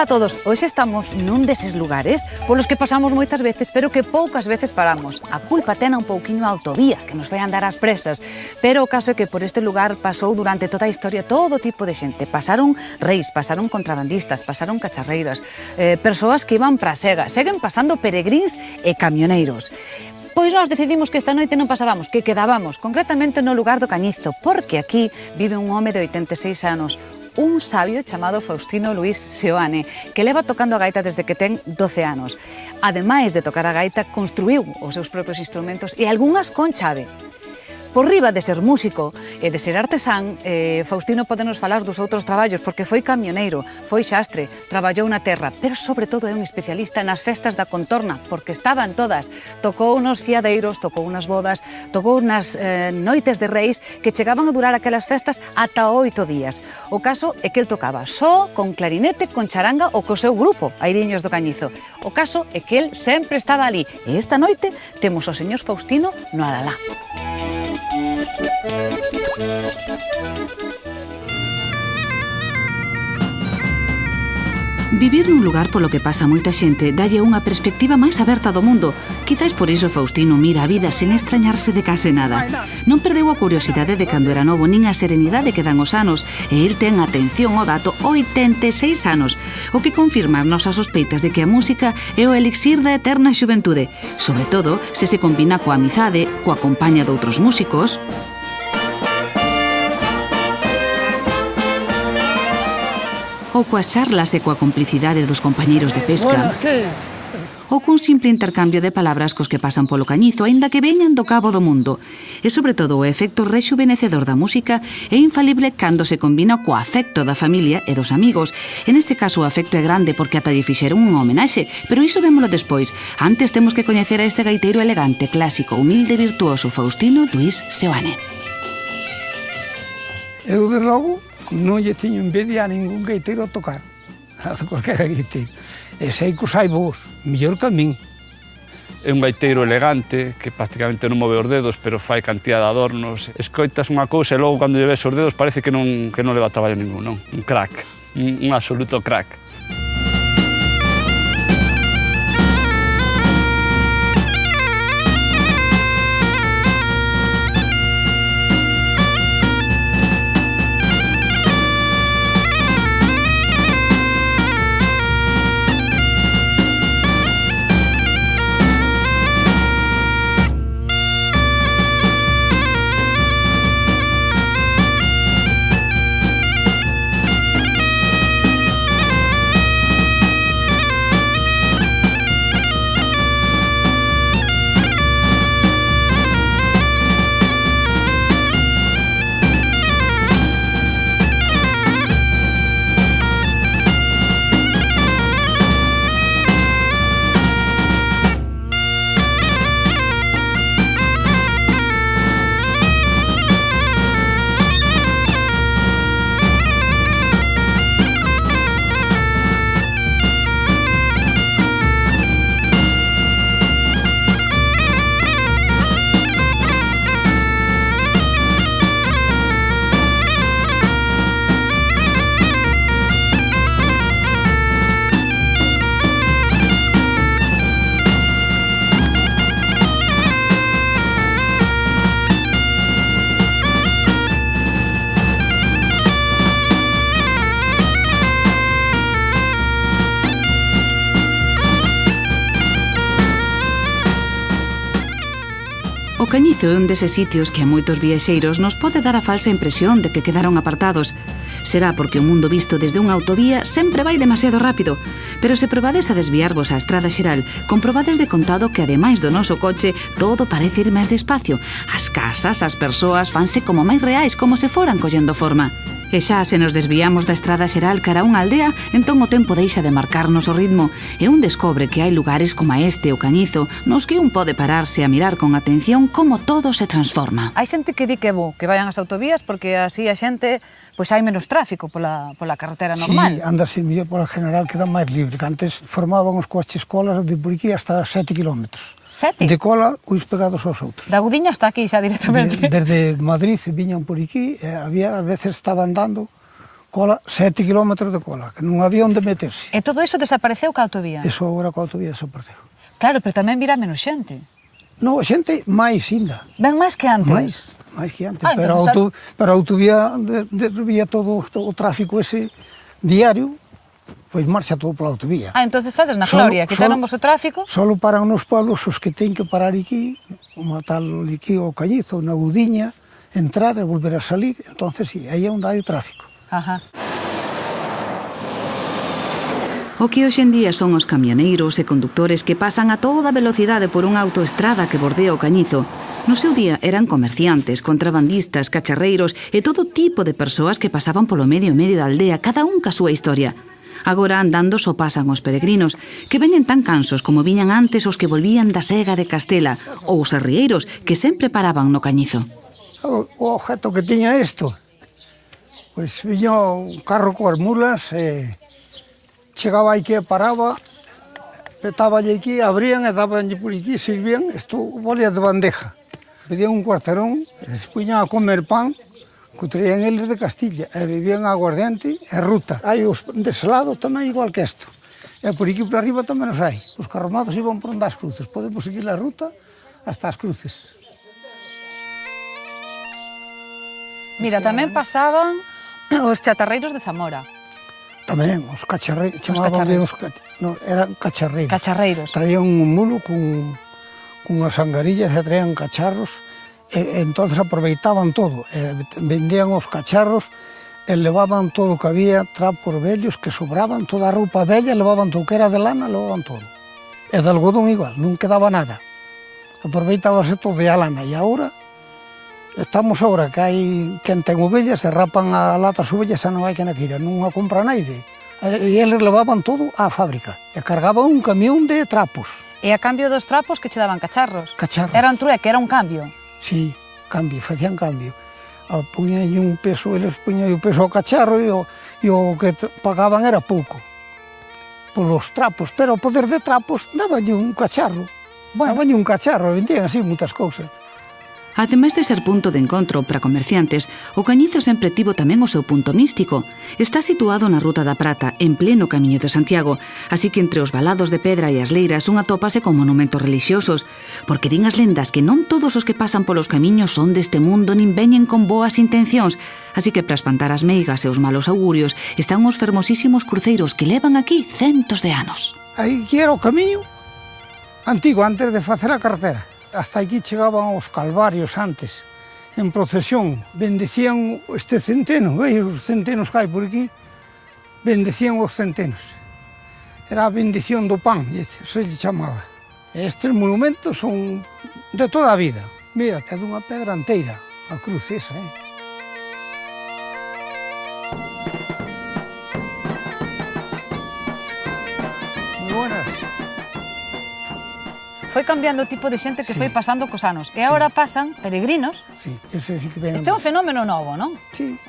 Ola a todos, hoxe estamos nun deses lugares polos que pasamos moitas veces, pero que poucas veces paramos. A culpa tena un pouquiño a autovía, que nos vai andar ás presas, pero o caso é que por este lugar pasou durante toda a historia todo tipo de xente. Pasaron reis, pasaron contrabandistas, pasaron cacharreiras, persoas que iban pra Sega, seguen pasando peregrins e camioneiros. Pois nós decidimos que esta noite non pasábamos, que quedábamos, concretamente no lugar do Cañizo, porque aquí vive un home de 86 anos, un sabio chamado Faustino Luis Seoane, que leva tocando a gaita desde que ten 12 anos. Ademais de tocar a gaita, construiu os seus propios instrumentos e algunhas con chave. Por riba de ser músico e de ser artesán, Faustino podenos falar dos outros traballos, porque foi camioneiro, foi xastre, traballou na terra, pero sobre todo é un especialista nas festas da contorna, porque estaban todas. Tocou nos fiadeiros, tocou nas bodas, tocou nas noites de reis, que chegaban a durar aquelas festas ata 8 días. O caso é que el tocaba só, con clarinete, con charanga ou co seu grupo, Airiños do Cañizo. O caso é que el sempre estaba ali, e esta noite temos o señor Faustino no Alalá. Vivir nun lugar polo que pasa moita xente dalle unha perspectiva máis aberta do mundo. Quizais por iso Faustino mira a vida sen extrañarse de case nada. Non perdeu a curiosidade de cando era novo nin a serenidade que dan os anos, e el ten, atención ao dato, 86 anos, o que confirma as nosas sospeitas de que a música é o elixir da eterna xuventude, sobre todo se se combina coa amizade, coa compañía de outros músicos, ou coas charlas e coa complicidade dos compañeiros de pesca, ou cun simple intercambio de palabras cos que pasan polo Cañizo, aínda que veñan do cabo do mundo. E, sobre todo, o efecto rexuvenecedor da música é infalible cando se combina coa afecto da familia e dos amigos. En este caso, o afecto é grande porque ata lle fixeron unha homenaxe, pero iso vémolo despois. Antes temos que coñecer a este gaiteiro elegante, clásico, humilde e virtuoso, Faustino Luis Seoane. Eu, de logo, non lle teño envidia a ningún gaiteiro a tocar, a cualquiera gaiteiro. E sei que os hai vos, mellor que a min. É un gaiteiro elegante, que prácticamente non move os dedos, pero fai cantidad de adornos. Escoitas unha cousa e logo, cando lle ves os dedos, parece que non leva traballo ningún, non? Un crack, un absoluto crack. O Cañizo é un deses sitios que a moitos viaxeiros nos pode dar a falsa impresión de que quedaron apartados. Será porque o mundo visto desde unha autovía sempre vai demasiado rápido. Pero se probades a desviarvos á estrada xeral, comprobades de contado que ademais do noso coche, todo parece ir máis despacio. As casas, as persoas fanse como máis reais, como se foran collendo forma. E xa se nos desviamos da estrada xeral cara a unha aldea, entón o tempo deixa de marcarnos o ritmo e un descobre que hai lugares como este, o Cañizo, nos que un pode pararse a mirar con atención como todo se transforma. Hai xente que di que é bo que vayan as autovías porque así a xente pois hai menos tráfico pola carretera normal. Si, andase mellor pola general, queda máis libre, que antes formaban os coches colas de por aquí hasta 7 kilómetros. 7? De cola, uns pegados aos outros. Da Gudiña hasta aquí xa directamente. Desde Madrid viñan por aquí, había, a veces estaban dando Cola, 7 kilómetros de cola, que non había onde meterse. E todo iso desapareceu ca autovía? Eso agora coa autovía desapareceu. Claro, pero tamén virá menos xente. Non, a xente máis ainda. Ven máis que antes? máis que antes. Ah, pero, pero a autovía desvía todo o tráfico ese diario, pois marcha todo pola autovía. Ah, entonces estades na gloria, quitáramos o tráfico? Solo paran nos pueblos os que ten que parar aquí, como tal aquí o Cañizo, na Gudiña, entrar e volver a salir, entonces sí, aí é onde hai o tráfico. Ajá. O que hoxe en día son os camioneiros e conductores que pasan a toda velocidade por unha autoestrada que bordea o Cañizo, no seu día eran comerciantes, contrabandistas, cacharreiros e todo tipo de persoas que pasaban polo medio da aldea, cada un ca súa historia. Agora andando só pasan os peregrinos, que veñen tan cansos como viñan antes os que volvían da Sega de Castela, ou os arrieiros que sempre paraban no Cañizo. O objeto que tiña isto, pois viña un carro coas mulas, chegaba aquí e paraba, petaballe aquí, abrían e dabanlle por aquí, sirvían, isto volía de bandeja. Pedían un cuarterón, se puñan a comer pan, que traían eles de Castilla, e bebían aguardiente e ruta. Hai os dese lado tamén igual que isto. E por aquí por arriba tamén os hai. Os carromados iban por onde as cruces, podemos seguir a ruta hasta as cruces. Mira, tamén pasaban os chatarreiros de Zamora. Tamén, os cacharreiros, chamaban eran cacharreiros. Cacharreiros. Traían un mulo con as angarillas e traían cacharros, e entonces aproveitaban todo, vendían os cacharros e levaban todo o que había, trapos vellos que sobraban, toda a roupa vella, levaban todo o que era de lana, levaban todo. E de algodón igual, non quedaba nada. Aproveitábase todo de a lana, e agora estamos agora que hai quen ten ovellas, se rapan a lata as ovellas e non hai quen a quira, non a compra naide. E eles levaban todo á fábrica e cargaban un camión de trapos. E a cambio dos trapos que che daban cacharros? Cacharros. Era un trueque, era un cambio? Sí, cambio, facían cambio. Puñan un peso, eles puñan o peso ao cacharro e o que pagaban era pouco polos trapos, pero o poder de trapos dabanlle un cacharro. Dabanlle un cacharro, vendían así moitas cousas. Ademais de ser punto de encontro para comerciantes, o Cañizo sempre tivo tamén o seu punto místico. Está situado na Ruta da Prata, en pleno Camiño de Santiago, así que entre os valados de pedra e as leiras un atópase con monumentos relixiosos, porque din as lendas que non todos os que pasan polos camiños son deste mundo nin veñen con boas intencións, así que para espantar as meigas e os malos augurios están os fermosísimos cruceiros que levan aquí centos de anos. Aí que era o camiño antigo, antes de facer a carretera. Hasta aquí chegaban os calvarios antes, en procesión, bendecían este centeno, veis os centenos que hai por aquí, bendecían os centenos. Era a bendición do pan, se lle chamaba. Estes monumentos son de toda a vida. Mira, que é dunha pedra anteira, a cruz esa, Moi buenas. Foi cambiando o tipo de xente que foi pasando cos anos. E agora pasan peregrinos. Sí, ese sí que ven. Este é un fenómeno novo, non? Sí,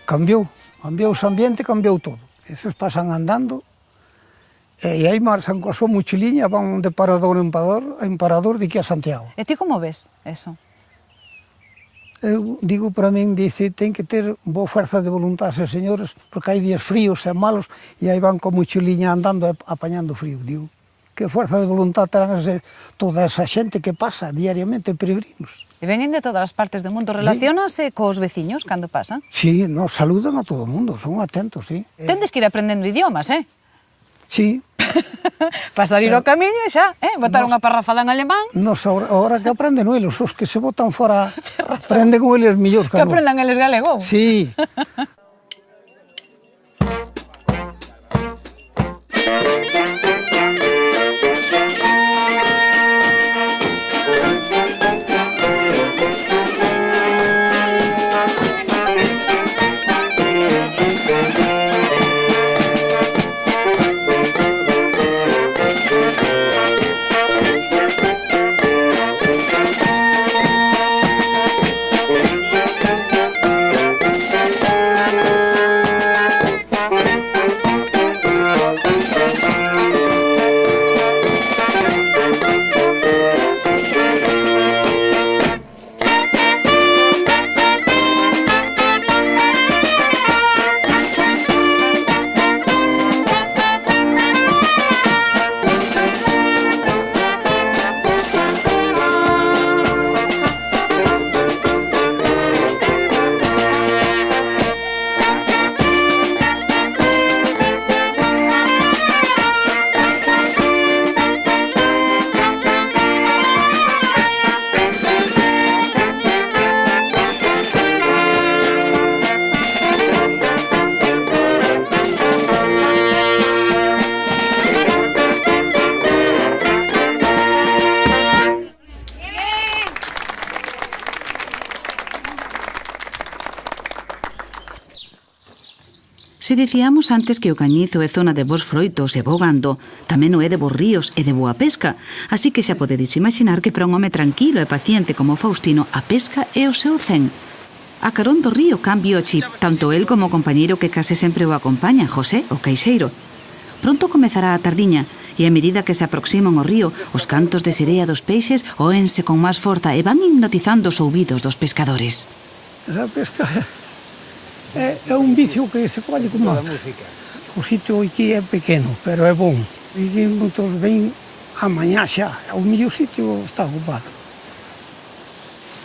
cambiou o ambiente, cambiou todo. Eses pasan andando, e aí marchan coa súa mochiliña, van de parador en parador de aquí a Santiago. E ti como ves eso? Eu digo para min, dice, ten que ter boa fuerza de voluntad, señores, porque hai días fríos e malos, e aí van coa mochiliña andando e apañando frío, digo. Que fuerza de voluntad terán toda esa xente que pasa diariamente, peregrinos. E veñen de todas as partes do mundo, relaciónase cos veciños cando pasan? Sí, nos saludan a todo o mundo, son atentos, sí. Tendes que ir aprendendo idiomas, Sí. Para salir ao camiño e xa, botar unha parrafada en alemán. Ahora que aprenden eles, os que se botan fora, aprenden con eles millor que aprendan eles galego. Sí. Se dicíamos antes que o Cañizo é zona de bons froitos e bo gando, tamén o é de bons ríos e de boa pesca, así que xa podedes imaginar que para un home tranquilo e paciente como Faustino a pesca é o seu zen. A carón do río cambia o chip, tanto el como o compañeiro que case sempre o acompaña, José, o caixeiro. Pronto comezará a tardiña, e a medida que se aproximan ao río, os cantos de serea dos peixes oense con máis forza e van hipnotizando os ouvidos dos pescadores. Esa pesca é un vicio que se colle como música. O sitio aquí é pequeno, pero é bon. E moitos ven a mañá xa, o mellor sitio está ocupado.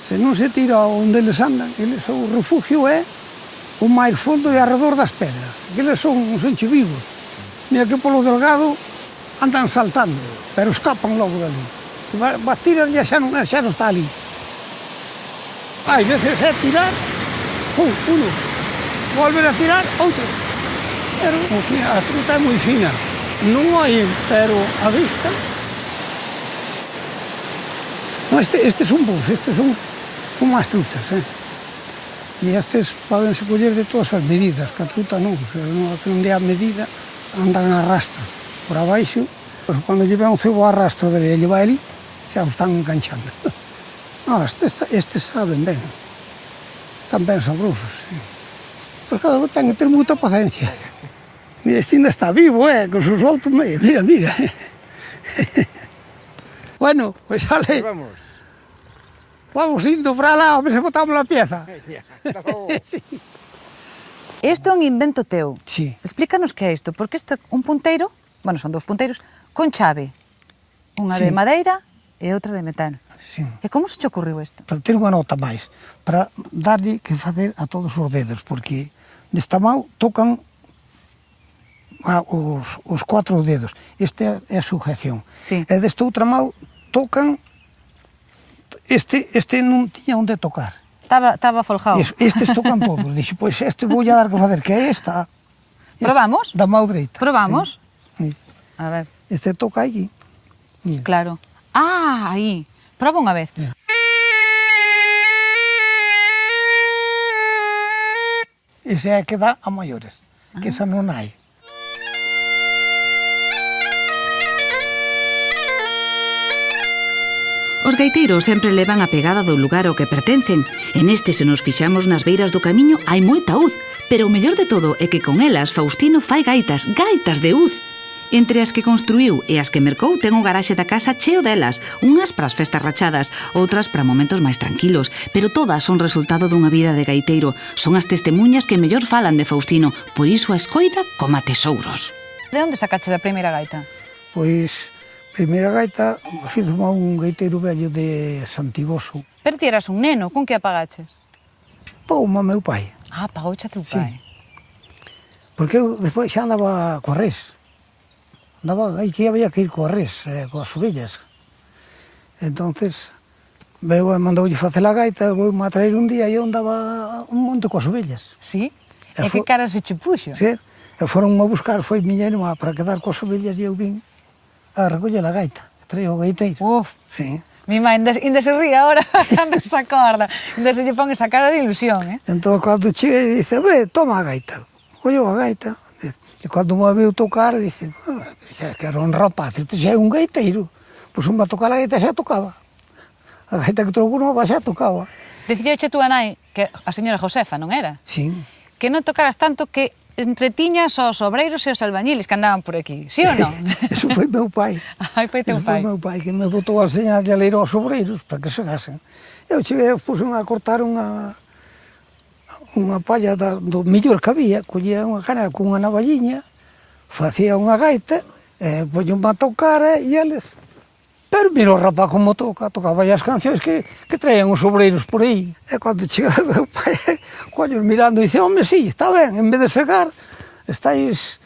Se non se tira onde eles andan, eles, o refugio é o máis fondo e arredor das pedras. Eles son xente vivos. Mira que polo delgado andan saltando, pero escapan logo dali. Tiran e xa non está ali. Hai veces é tirar, uno, volver a tirar, outro. Pero a truta é moi fina. Non hai, pero a vista... No, estes son bons, estes son unhas trutas, E estes podense coller de todas as medidas, que a truta non, se non dé a medida, andan a rastro por abaixo, pois cando lle ven un cebo a rastro dele e lle vai ali, xa o están enganchando. Estes saben ben, están ben sabrosos, Pois cada vez ten que ter moita paciencia. Mira, este ainda está vivo, que se solto, mira. Bueno, pois sale. Vamos indo para lá, a ver se botamos a pieza. Sí. Isto é un invento teu. Sí. Explícanos que é isto, porque isto é un punteiro, bueno, son 2 punteiros, con chave. Unha de madeira e outra de metal. Sí. E como se te ocurriu isto? Para ter unha nota máis, para darlle que facer a todos os dedos, porque desta mão tocan os 4 dedos. Este é a sujeción. Sí. E desta outra mão tocan... Este non tiña onde tocar. Estaba folgado. Estes tocan todos. Dixo, pois este vou a dar que facer, que é esta. Probamos? Da mão dereita. Probamos? Sí. A ver. Este toca aquí. Mira. Claro. Ah, aí. Proba unha vez. Yeah. Ese é que dá a maiores, que esa non hai. Os gaiteiros sempre levan a pegada do lugar ao que pertencen, e neste, se nos fixamos nas beiras do camiño, hai moita uz, pero o mellor de todo é que con elas Faustino fai gaitas de uz. Entre as que construíu e as que mercou ten o garaxe da casa cheo delas, unhas para as festas rachadas, outras para momentos máis tranquilos, pero todas son resultado dunha vida de gaiteiro. Son as testemunhas que mellor falan de Faustino, por iso a escoida coma tesouros. De onde sacaches a primeira gaita? Pois, primeira gaita fizome un gaiteiro vello de Santigoso. Pero ti eras un neno, con que apagaches? Pagoume meu pai. Ah, pagouche a teu pai. Porque eu despois xa andaba coa res. Aí que había que ir coa res, coas ovellas. Entonces, veu e mandoulle facer a gaita, vou-me a traer un día e eu andaba un monte coas ovellas. Sí? E que cara se che puxo? Sí, e foron a buscar, foi miña irmá para quedar coas ovellas e eu vin a recoller a gaita, traía o gaiteiro. Uf, sí. Mi má ainda se ríe agora cando se acorda, ainda se lle pon esa cara de ilusión, Entón, cando cheguei, dice, toma a gaita, colleu a gaita. E cando me viu tocar, dice, que era un rapaz, isto xa é un gaiteiro. Pois un a tocar a gaita xa tocaba. A gaita que trocou nova xa tocaba. Dicíoche tú a nai, que a señora Josefa, non era? Sí. Que non tocaras tanto que entretiñas os obreiros e os albañiles que andaban por aquí, sí ou non? Eso foi meu pai. Ai, foi teu pai. Eso foi meu pai, que me botou a enseñarlle a ler aos obreiros para que segasen. Eu cheguei, puxen a cortar unha palla do millor que había, collía unha cana con unha navalliña, facía unha gaita, poñón a tocar e eles... Pero mira o rapaz como tocaba as cancións que traían os obreiros por aí. E cando chega o meu pai, coño, mirando, dice, home, sí, está ben, en vez de segar, estáis...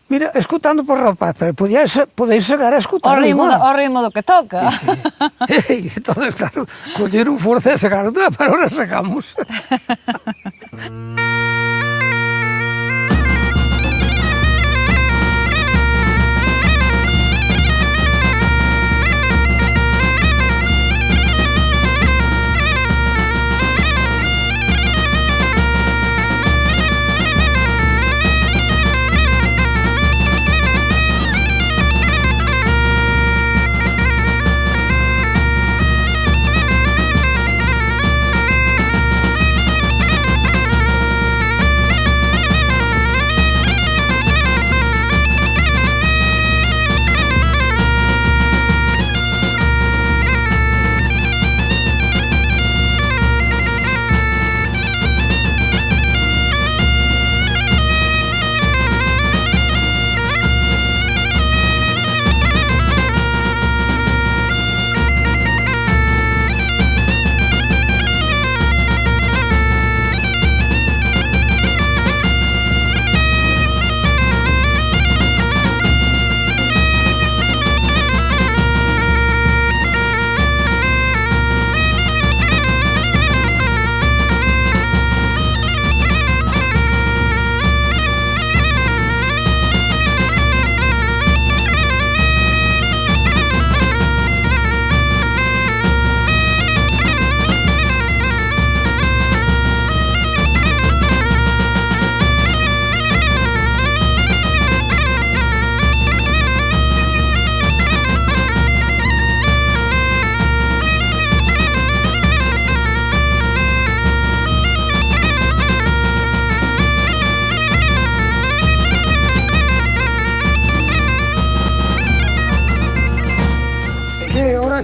Mira, escutando por rapaz, pero podéis segar a escutar igual. O ritmo do que toca. E entón, claro, colleron forza e segaron, pero ahora segamos.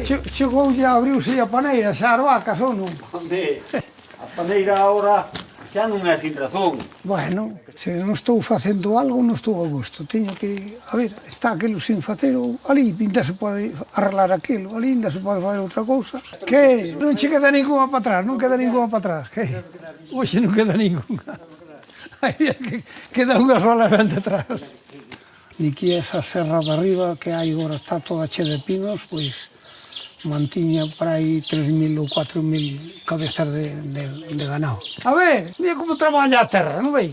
chegoulle, abriuse a paneira, xa as vacas ou non? Onde, a paneira agora xa non é sin razón. Bueno, se non estou facendo algo, non estou a gusto. Teño que, a ver, está aquilo sin facer, ou ali ainda se pode arreglar aquilo, ali ainda se pode fazer outra cousa. Que non che queda ninguna para atrás, non queda ninguna para atrás. Que hoxe non queda ninguna. Queda unha sola vente atrás. E aquí esa serra de arriba que hai agora está toda che de pinos, pois mantiña para aí 3.000 ou 4.000 cabezas de ganado. A ver, mira como traballa a terra, non vei?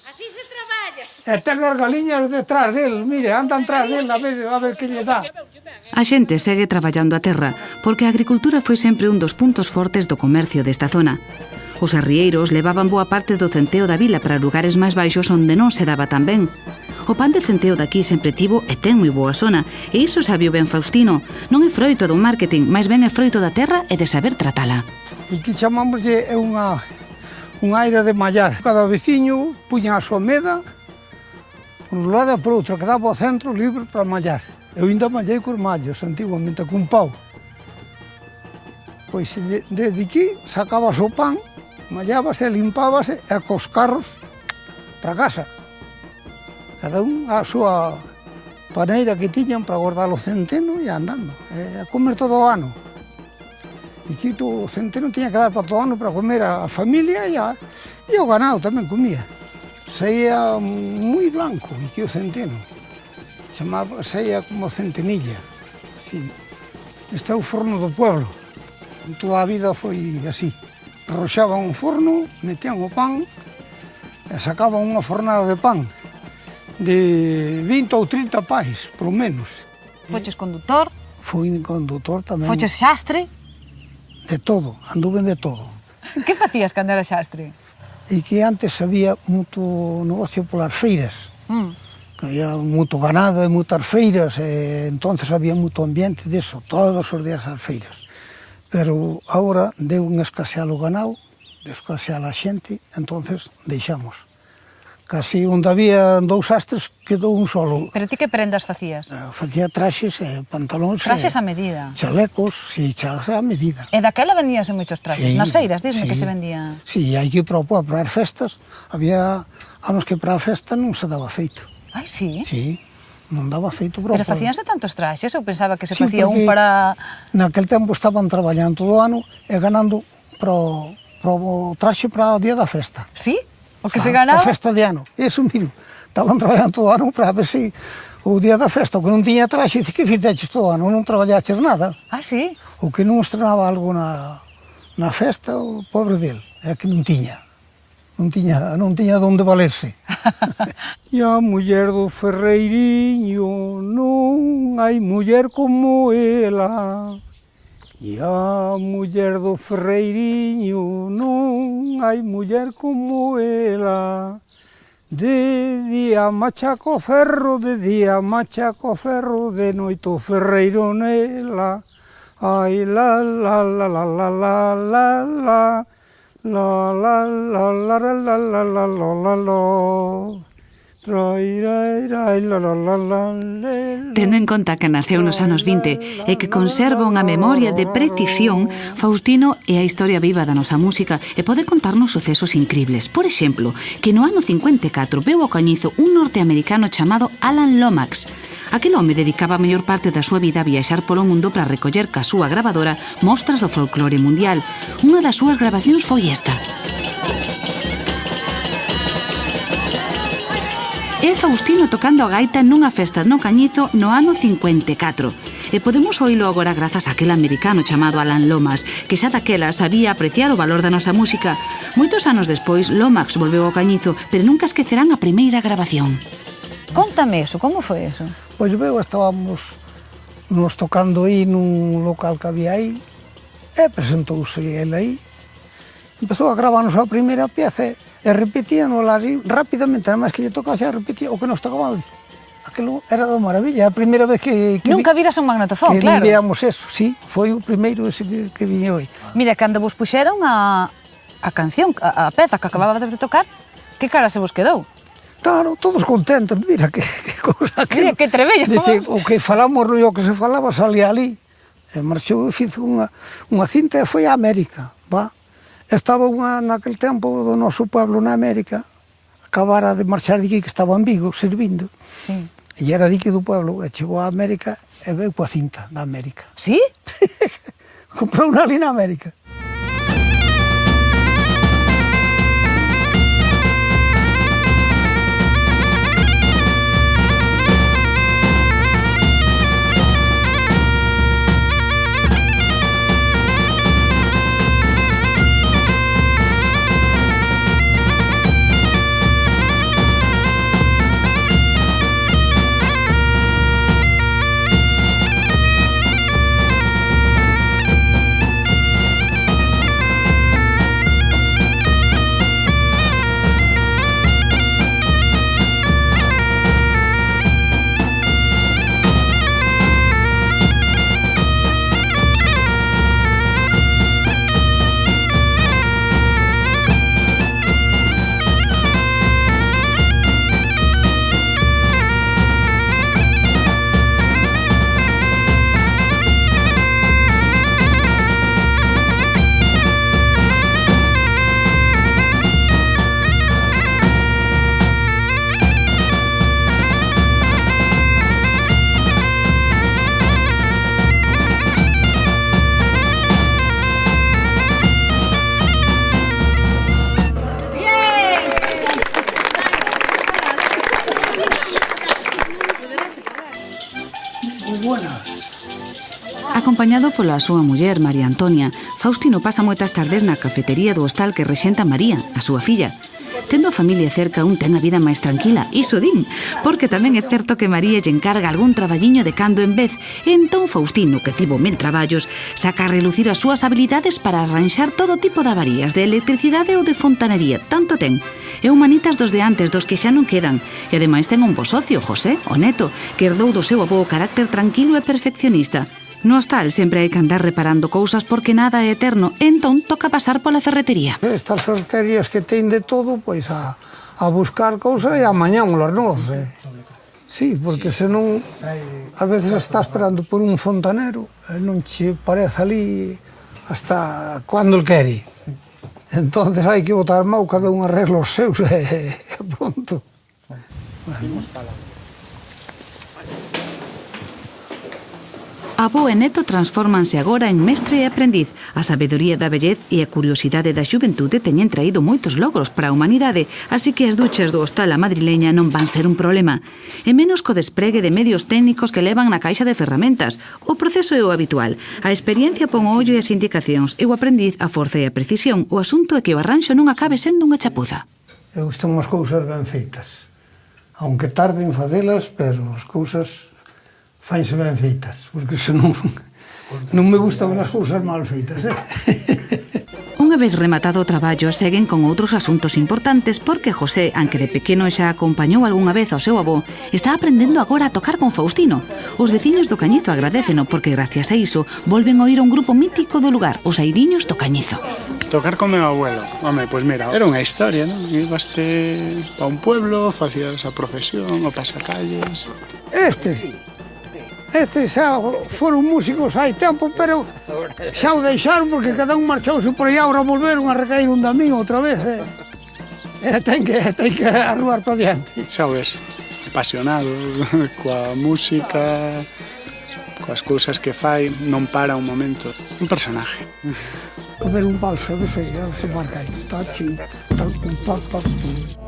Así se traballa. E ten as galiñas detrás del, mire, andan tras del a ver que lle dá. A xente segue traballando a terra porque a agricultura foi sempre un dos puntos fortes do comercio desta zona. Os arrieiros levaban boa parte do centeo da vila para lugares máis baixos onde non se daba tan ben. O pan de centeo daqui sempre tivo e ten moi boa sona, e iso sabio ben Faustino. Non é froito do marketing, máis ben é froito da terra e de saber tratala. E que chamámoslle unha aire de mallar. Cada veciño puña a súa meda por un lado e por outro, que daba ao centro libre para mallar. Eu ainda mallei cos mallos, antiguamente, cun pau. Pois desde aquí sacabas o pan, mallábase, limpábase e cos carros para casa. Cada un a súa paneira que tiñan para guardar o centeno e andando, a comer todo o ano. E que o centeno tiña que dar para todo o ano para comer a familia e o ganado tamén comía. Saía moi blanco, e que o centeno. Saía como centenilla, así. Este é o forno do pueblo. Toda a vida foi así. Arroxaban un forno, metían o pan e sacaban unha fornada de pan de 20 ou 30 pais, polo menos. Foches condutor? Fui condutor tamén. Foches xastre? De todo, anduve de todo. Que facías cando era xastre? E que antes había moito negocio polas feiras. Que había moito ganado e moitas feiras, e entonces había moito ambiente deso, todos os días as feiras. Pero agora deu un escasear o ganado, deu escasear a xente, entonces deixamos. Casi onde había dous astres quedou un solo. Pero ti que prendas facías? Facía traxes e pantalóns. Traxes a medida? Chalecos, si, chalecos a medida. E daquela vendíase moitos traxes? Sí, nas feiras, disme sí, que se vendía? Sí, hai que ir para o pueblo, para as festas. Había anos que para a festa non se daba feito. Ai, sí? Sí, non daba feito para o Pero pueblo. facíanse tantos traxes? Eu pensaba que se Sí, facía un porque para... Naquel tempo estaban traballando todo o ano e ganando para o traxe para o día da festa. Sí? O que se ganaba? A festa de ano. Eso, miro, estaban traballando todo o ano para ver se o día da festa, o que non tiña traxe, dice que fixeches todo o ano, non traballaches nada. Ah, sí? O que non estrenaba algo na festa, o pobre del, é que non tiña. Non tiña donde valerse. E a muller do Ferreiriño, non hai muller como ela. E a muller do Ferreiriño, non hai muller como ela. De día machaco ferro, de día machaco ferro, de noite o ferreiro nela. Ai la la la la la la la la. La la la la la la la la la la. Tendo en conta que naceu nos anos 20 e que conserva unha memoria de precisión, Faustino é a historia viva da nosa música e pode contarnos sucesos incribles. Por exemplo, que no ano 54 veu ao cañizo un norteamericano chamado Alan Lomax. Aquel home dedicaba a mellor parte da súa vida a viaxar polo mundo para recoller ca súa gravadora mostras do folclore mundial. Unha das súas gravacións foi esta. É Faustino tocando a gaita nunha festa no Cañizo no ano 54. E podemos oílo agora grazas a aquel americano chamado Alan Lomax, que xa daquela sabía apreciar o valor da nosa música. Moitos anos despois, Lomax volveu ao Cañizo, pero nunca esquecerán a primeira grabación. Contame eso, como foi eso? Pois estábamos nos tocando aí nun local que había aí, e presentouse ele aí, empezou a gravarnos a primeira pieza, e repetíanos así rapidamente, nada máis que lle tocase, repetía o que nos tocaba. Aquilo era de maravilla, a primeira vez que nunca viras un magnetofón, claro. Que víamos eso, sí, foi o primeiro ese que viñe hoy. Mira, cando vos puxeron a canción, a peza que acababades de tocar, que cara se vos quedou? Claro, todos contentos, mira que cousa. Mira que trebella. Dice, o que falamos, o que se falaba, salía ali. E marchou e fizo unha cinta e foi a América, va? Estaba naquel tempo do noso pueblo na América, acabara de marchar de aquí, que estaba en Vigo, servindo. Sí. E era de aquí do pueblo, e chegou a América e veu coa cinta da América. Sí? Comprou unha ali na América. Acompañado pola súa muller, María Antonia, Faustino pasa moitas tardes na cafetería do hostal que rexenta María, a súa filla. Tendo a familia cerca, un ten a vida máis tranquila, iso din, porque tamén é certo que María lle encarga algún traballiño de cando en vez, e entón Faustino, que tivo 1000 traballos, saca a relucir as súas habilidades para arranxar todo tipo de avarías de electricidade ou de fontanería, tanto ten. É un manitas dos de antes, dos que xa non quedan, e ademais ten un bo socio, José, o neto, que herdou do seu avó o carácter tranquilo e perfeccionista. No hostal sempre hai que andar reparando cousas porque nada é eterno, e entón toca pasar pola ferretería. Estas ferreterías que ten de todo, pois a buscar cousas e amañámolas nós. Sí, porque senón a veces está esperando por un fontanero e non che parece ali hasta cando el quere. Entonces hai que botar mau cada un arreglo os seus e pronto. Bueno. Avó e neto transfórmanse agora en mestre e aprendiz. A sabedoría da vellez e a curiosidade da xuventude teñen traído moitos logros para a humanidade, así que as duchas do hostal a madrileña non van ser un problema. E menos co despregue de medios técnicos que levan na caixa de ferramentas. O proceso é o habitual. A experiencia pon o ollo e as indicacións, e o aprendiz a forza e a precisión. O asunto é que o arranxo non acabe sendo unha chapuza. Eu gustan as cousas ben feitas. Aunque tarde en facelas, pero as cousas fanse ben feitas, porque senón non me gustan as cousas mal feitas, Unha vez rematado o traballo, seguen con outros asuntos importantes porque José, aunque de pequeno xa acompañou algunha vez ao seu avó, está aprendendo agora a tocar con Faustino. Os veciños do Cañizo agradéceno porque gracias a iso volven a oír un grupo mítico do lugar, os Airiños do Cañizo. Tocar con meu abuelo, home, pois mira, era unha historia, non? Ibaste pa un pueblo, facías a profesión, o pasacalles. Estes xa foron músicos hai tempo, pero xa o deixaron porque cada un marchouse por aí, agora volveron a recair un da mí outra vez. Ten que arruar para diante. Xa o ves, apasionado coa música, coas cousas que fai, non para un momento. Un personaje. A ver un valso, a ver se marca aí. Tachi, tachi, tachi.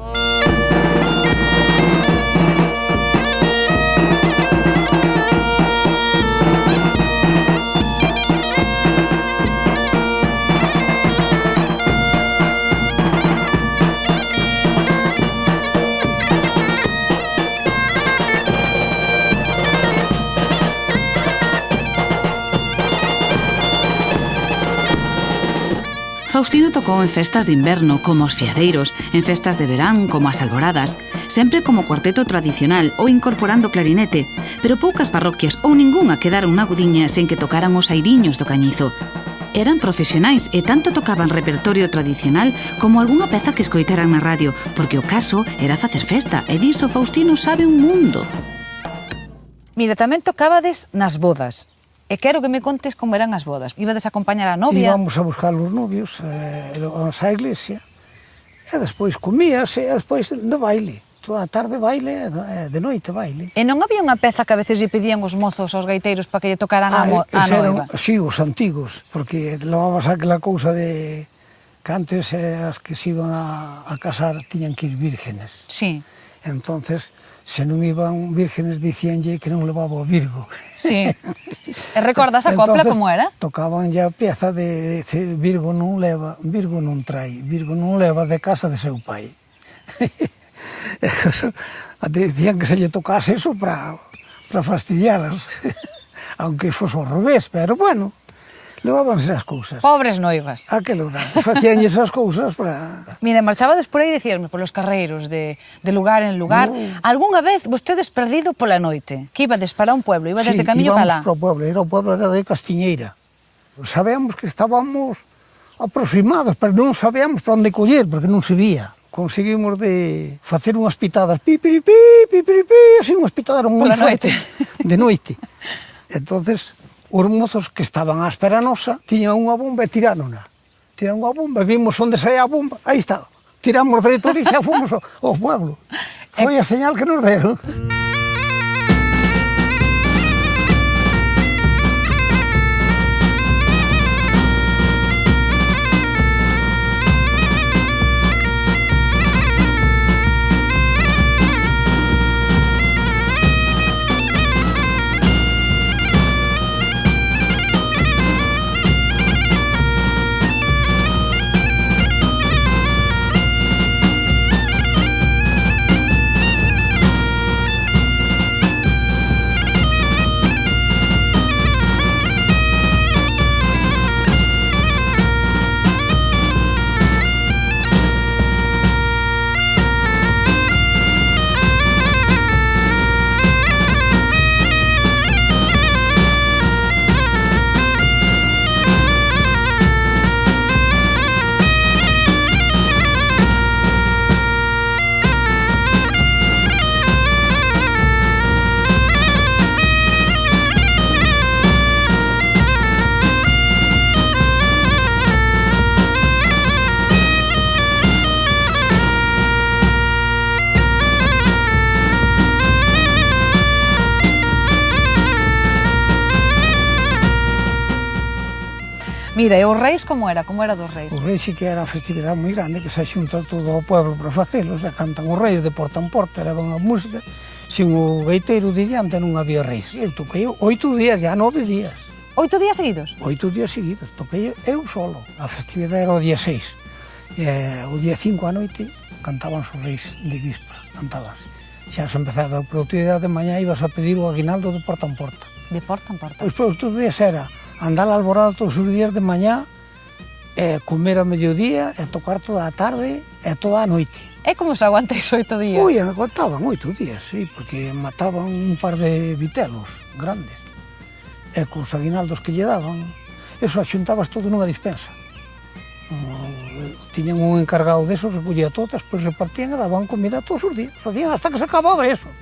Faustino tocou en festas de inverno, como os fiadeiros, en festas de verán, como as alboradas, sempre como cuarteto tradicional ou incorporando clarinete, pero poucas parroquias ou ningunha quedaron na Gudiña sen que tocaran os Airiños do Cañizo. Eran profesionais e tanto tocaban repertorio tradicional como algunha peza que escoitaran na radio, porque o caso era facer festa, e diso Faustino sabe un mundo. Mira, tamén tocabades nas bodas. E quero que me contes como eran as bodas. Ibades a acompañar a novia? Íbamos a buscar os novios, íbamos á iglesia, e despois comíase, e despois de baile. Toda a tarde baile, de noite baile. E non había unha peza que a veces lle pedían os mozos aos gaiteiros para que lle tocaran a noiva? Sí, os antigos, porque levabas aquela cousa de que antes as que se iban a casar tiñan que ir vírgenes. Sí. Entonces, se non iban vírgenes, dicíanlle que non levaba o Virgo. Sí. E recordas a copla como era? Tocaban ya a pieza de Virgo non leva, Virgo non trai, Virgo non leva de casa de seu pai. Decían que se lle tocase eso para fastidialas, aunque fose ao revés, pero bueno, levábanse as cousas. Pobres noivas. Aquelo tanto, facían esas cousas para... Mira, marchabades por aí, dicíasme, polos carreiros, de lugar en lugar. Algúnha vez vostedes perdido pola noite? Que ibades para un pueblo, ibades de camiño para lá? Sí, íbamos para o pueblo era de Castiñeira. Sabíamos que estábamos aproximados, pero non sabíamos para onde coller, porque non se vía. Conseguimos de facer unhas pitadas, pipiripi, así unhas pitadas moi fortes, de noite. Entonces, os mozos que estaban á espera nosa, tiñan unha bomba e tiráronla. Tiran unha bomba, vimos onde saía a bomba, aí está. Tiramos dereito e xa fomos ao pueblo. Foi a señal que nos deron. Mira, e os reis como era? Como era dos reis? Os reis sí que era a festividade moi grande, que se xunta todo o pueblo para facelos, e cantan os reis de porta en porta, levan a música, sin o gaiteiro de diante non había reis. Eu toquei 8 días, já 9 días. 8 días seguidos? 8 días seguidos, toquei eu solo. A festividade era o día 6. E o día 5 a noite cantaban os reis de víspera, cantaban. Xa se empezaba a produtividade de mañá, ibas a pedir o aguinaldo de porta en porta. De porta en porta. Despois os días era andar a alborada todos os días de mañá, comer a mediodía, e tocar toda a tarde e toda a noite. E como se aguantáis 8 días? Ui, aguantaban 8 días, sí, porque mataban un par de vitelos grandes. E cos aguinaldos que lle daban, eso axuntabas todo nunha dispensa. Tiñan un encargado desos, recollía todas, pois repartían e daban comida todos os días. Facían hasta que se acababa eso.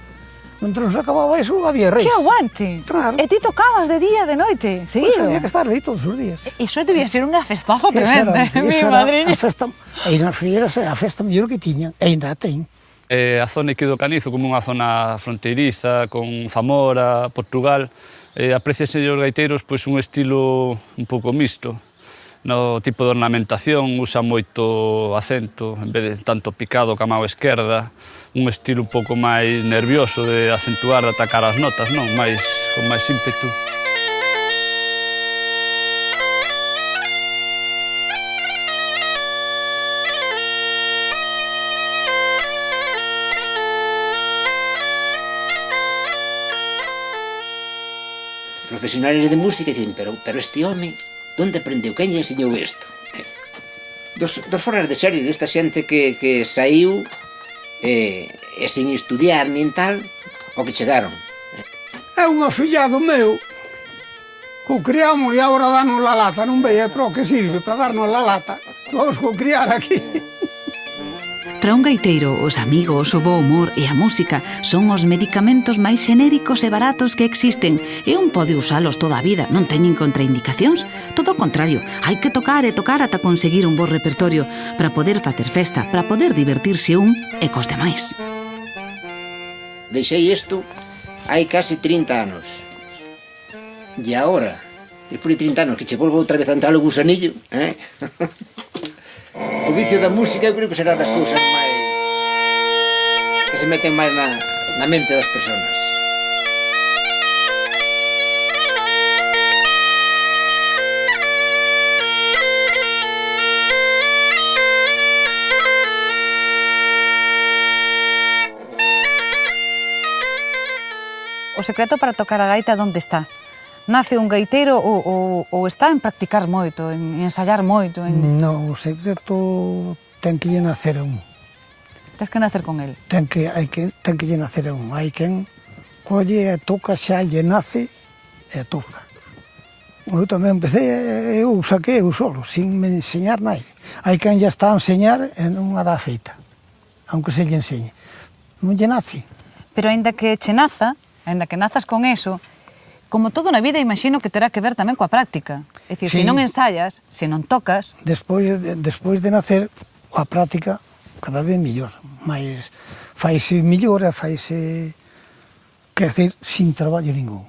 Mentre se acababa eso, había reis. Que aguante! Claro. E ti tocabas de día, de noite, seguido? Pois había que estar aí todos os días. Iso debía ser unha festazo tremenda, mi madriña. A festa, e nas freiras era a festa mellor que tiñan, e ainda a ten. A zona aquí do Canizo, como unha zona fronteiriza, con Zamora, Portugal, apreciase os gaiteiros pois un estilo un pouco mixto. No tipo de ornamentación usa moito acento, en vez de tanto picado ca mao esquerda, un estilo un pouco máis nervioso de acentuar, de atacar as notas, non? Con máis ímpetu. Profesionales de música dicen, pero este home, onde aprendeu? Quen lle enseñou isto? Dos foras de serie desta xente que saiu e sin estudiar nin tal, o que chegaron. É un afillado meu. co criamos e agora danos la lata, non veia, pero que sirve para darnos la lata. Vamos co criar aquí. Para un gaiteiro, os amigos, o bo humor e a música son os medicamentos máis xenéricos e baratos que existen e un pode usalos toda a vida, non teñen contraindicacións. Todo o contrario, hai que tocar e tocar ata conseguir un bo repertorio para poder facer festa, para poder divertirse un e cos demais. Deixei isto hai casi 30 anos. E agora, despois de 30 anos, que che volvo outra vez a entrar o gusanillo, o vicio da música eu creo que será das cousas máis que se meten máis na mente das persoas. O secreto para tocar a gaita onde está? Nace un gaiteiro ou está en practicar moito, en ensayar moito? Non, o secreto ten que lle nacer a un. Tens que nacer con el? Ten que lle nacer a un. Hai quen colle e toca, xa lle nace e toca. Eu tamén empecé, eu saquei eu solo, sin me enseñar nai. Hai quen lle está a enseñar e non a dá feita, aunque se lle enseñe. Non lle nace. Pero aínda que che naza, aínda que nazas con eso, como todo na vida, imagino que terá que ver tamén coa práctica. É dicir, se non ensayas, se non tocas... Despois de nacer, a práctica cada vez mellor. Mas faise mellor e faise, quer dizer, sin traballo ningún.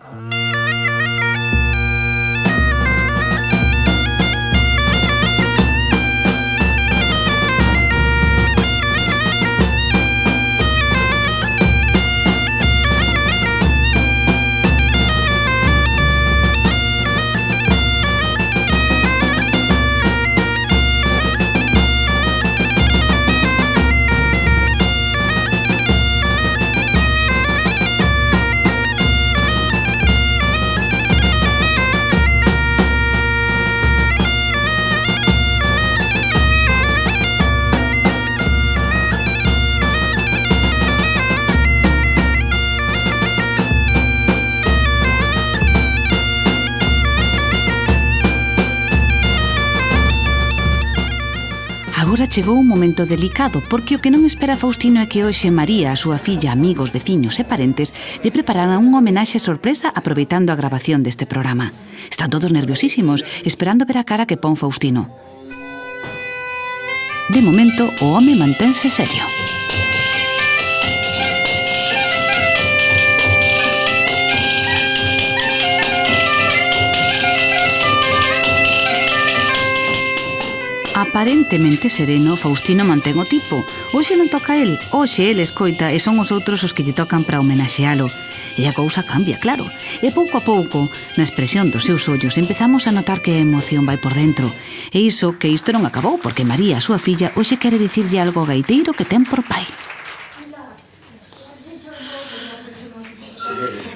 Agora chegou un momento delicado, porque o que non espera Faustino é que hoxe María, a súa filla, amigos, veciños e parentes lle prepararan unha homenaxe sorpresa aproveitando a grabación deste programa. Están todos nerviosísimos, esperando ver a cara que pon Faustino. De momento, o home mantense serio. Aparentemente sereno, Faustino mantén o tipo. Hoxe non toca el, hoxe el escoita e son os outros os que lle tocan para homenaxealo. E a cousa cambia, claro. E pouco a pouco, na expresión dos seus ollos, empezamos a notar que a emoción vai por dentro. E iso, que isto non acabou, porque María, a súa filla, hoxe quere dicirlle algo ao gaiteiro que ten por pai.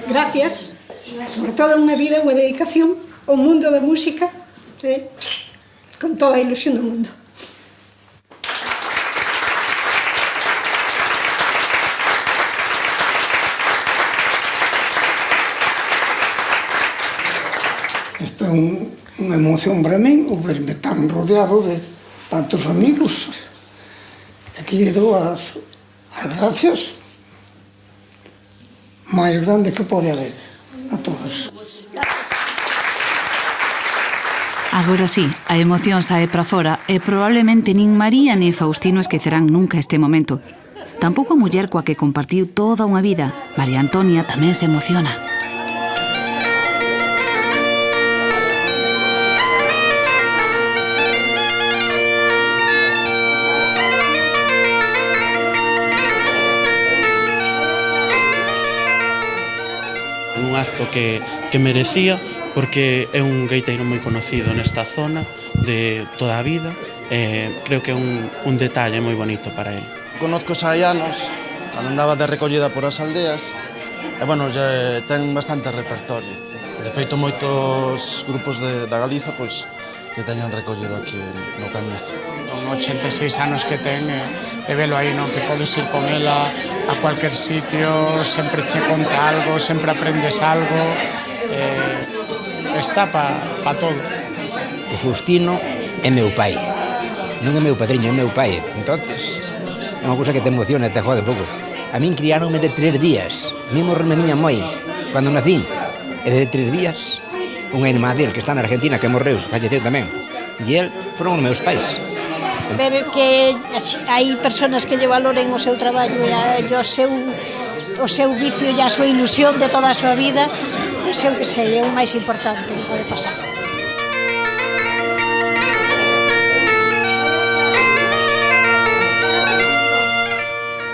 Gracias por toda unha vida, unha dedicación ao mundo da música, con toda a ilusión do mundo. Esta é unha emoción para min, o verme tan rodeado de tantos amigos. Aquí lle dou as gracias máis grandes que pode haber a todos. Agora sí, a emoción sae para fora e probablemente nin María nin Faustino esquecerán nunca este momento. Tampouco a muller coa que compartiu toda unha vida, María Antonia, tamén se emociona. Un acto que merecía, porque é un gaiteiro moi conocido nesta zona de toda a vida e creo que é un detalle moi bonito para ele. Conozco xa hai anos, cando andaba de recollida por as aldeas, e, bueno, ten bastante repertorio. De feito, moitos grupos da Galiza, pois, que teñen recollido aquí no Canizo. Con 86 anos que ten, e velo aí, non? Que podes ir con ela a cualquier sitio, sempre che conta algo, sempre aprendes algo, é está para todo. O Faustino é meu pai. Non é meu padriño, é meu pai. Entonces, é unha cousa que te emociona e te jode pouco. A min criáronme de 3 días. A mí morreu miña moi cando nacín. E de 3 días, unha irmá del que está na Argentina, que morreu, falleceu tamén. E el foron os meus pais. Ver que hai personas que lle valoren o seu traballo e o seu vicio e a súa ilusión de toda a súa vida, pois eu que sei, é o máis importante que pode pasar.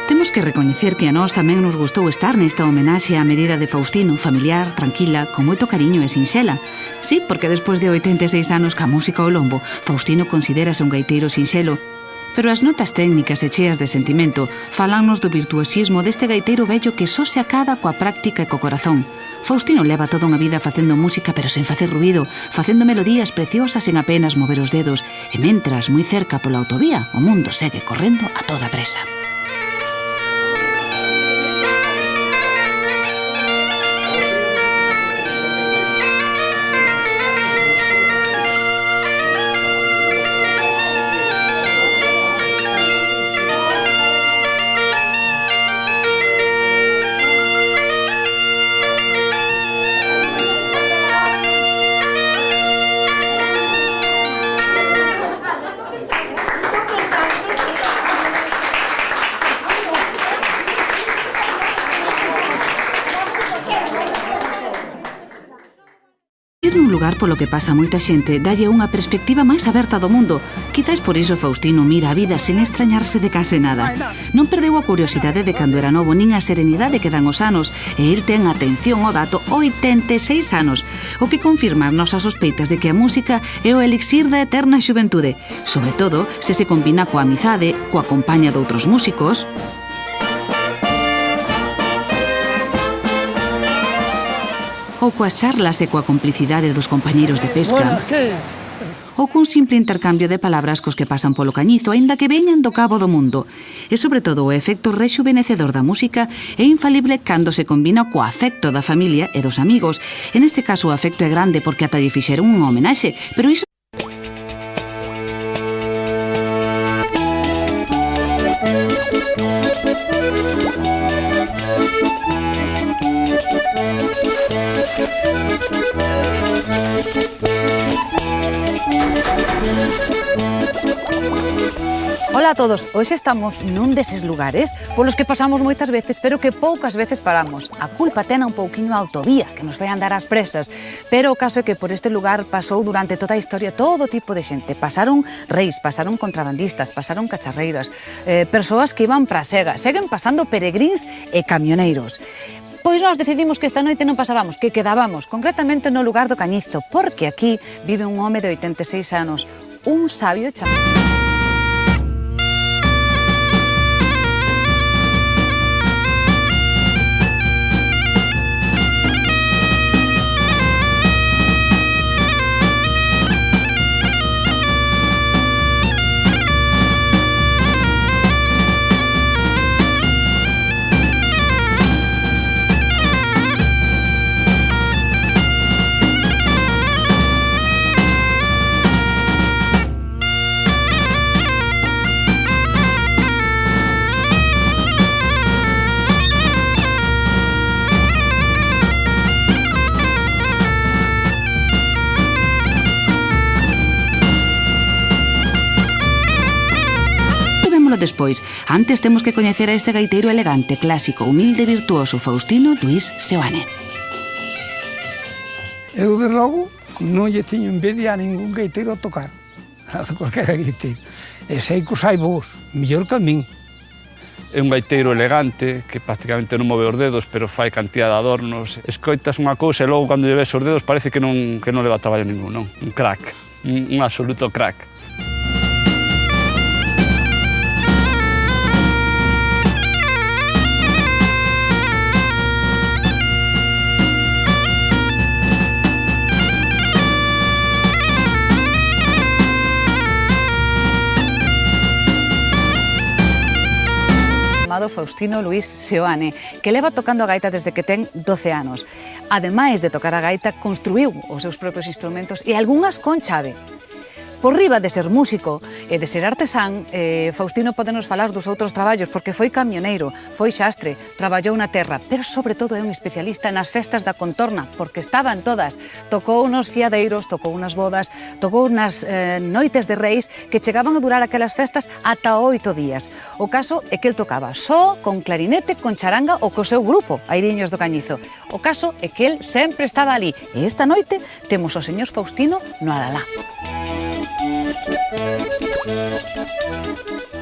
Temos que recoñecer que a nós tamén nos gustou estar nesta homenaxe á medida de Faustino, familiar, tranquila, con moito cariño e sinxela. Sí, porque despois de 86 anos ca música ao lombo, Faustino considérase un gaiteiro sinxelo, pero as notas técnicas e cheas de sentimento falannos do virtuosismo deste gaiteiro vello que só se acada coa práctica e co corazón. Faustino leva toda unha vida facendo música pero sen facer ruído, facendo melodías preciosas en apenas mover os dedos, e mentras, moi cerca pola autovía, o mundo segue correndo a toda presa. Un lugar polo que pasa moita xente dalle unha perspectiva máis aberta do mundo. Quizáis por iso Faustino mira a vida sen extrañarse de case nada. Non perdeu a curiosidade de cando era novo nin a serenidade que dan os anos, e el ten, atención ao dato, 86 anos, o que confirma as nosas sospeitas de que a música é o elixir da eterna xuventude, sobre todo se se combina coa amizade, coa compañía de outros músicos, ou coas charlas e coa complicidade dos compañeiros de pesca, ou cun simple intercambio de palabras cos que pasan polo cañizo, aínda que veñan do cabo do mundo. E, sobre todo, o efecto rexuvenecedor da música é infalible cando se combina co afecto da familia e dos amigos. En este caso, o afecto é grande porque ata lle fixeron unha homenaxe, pero iso Ola a todos, hoxe estamos nun deses lugares polos que pasamos moitas veces, pero que poucas veces paramos. A culpa ten un pouquiño a autovía, que nos vai andar ás presas, pero o caso é que por este lugar pasou durante toda a historia todo tipo de xente. Pasaron reis, pasaron contrabandistas, pasaron cacharreiras, persoas que iban pra Sega, seguen pasando peregrins e camioneiros. Pois nós decidimos que esta noite non pasábamos, que quedábamos, concretamente no lugar do Cañizo, porque aquí vive un home de 86 anos, un sabio chamado. Despois, antes temos que coñecer a este gaiteiro elegante, clásico, humilde e virtuoso, Faustino Luis Seoane. Eu, de logo, non lle tiño envidia a ningún gaiteiro a tocar, a cualquiera gaiteiro. E sei que os hai vos, mellor que a min. É un gaiteiro elegante, que prácticamente non move os dedos, pero fai cantidad de adornos. Escoitas unha cousa e logo, cando lle ves os dedos, parece que non leva traballo ningún, non? Un crack, un absoluto crack. chamado Faustino Luis Seoane, que leva tocando a gaita desde que ten 12 anos. Ademais de tocar a gaita, construiu os seus propios instrumentos e algunhas con chave. Por riba de ser músico e de ser artesán, Faustino podenos falar dos outros traballos, porque foi camioneiro, foi xastre, traballou na terra, pero sobre todo é un especialista nas festas da contorna, porque estaban todas. Tocou nos fiadeiros, tocou nas bodas, tocou nas noites de reis, que chegaban a durar aquelas festas ata 8 días. O caso é que el tocaba só, con clarinete, con charanga ou co seu grupo, Airiños do Cañizo. O caso é que el sempre estaba ali, e esta noite temos o señor Faustino no Alalá. Thank you.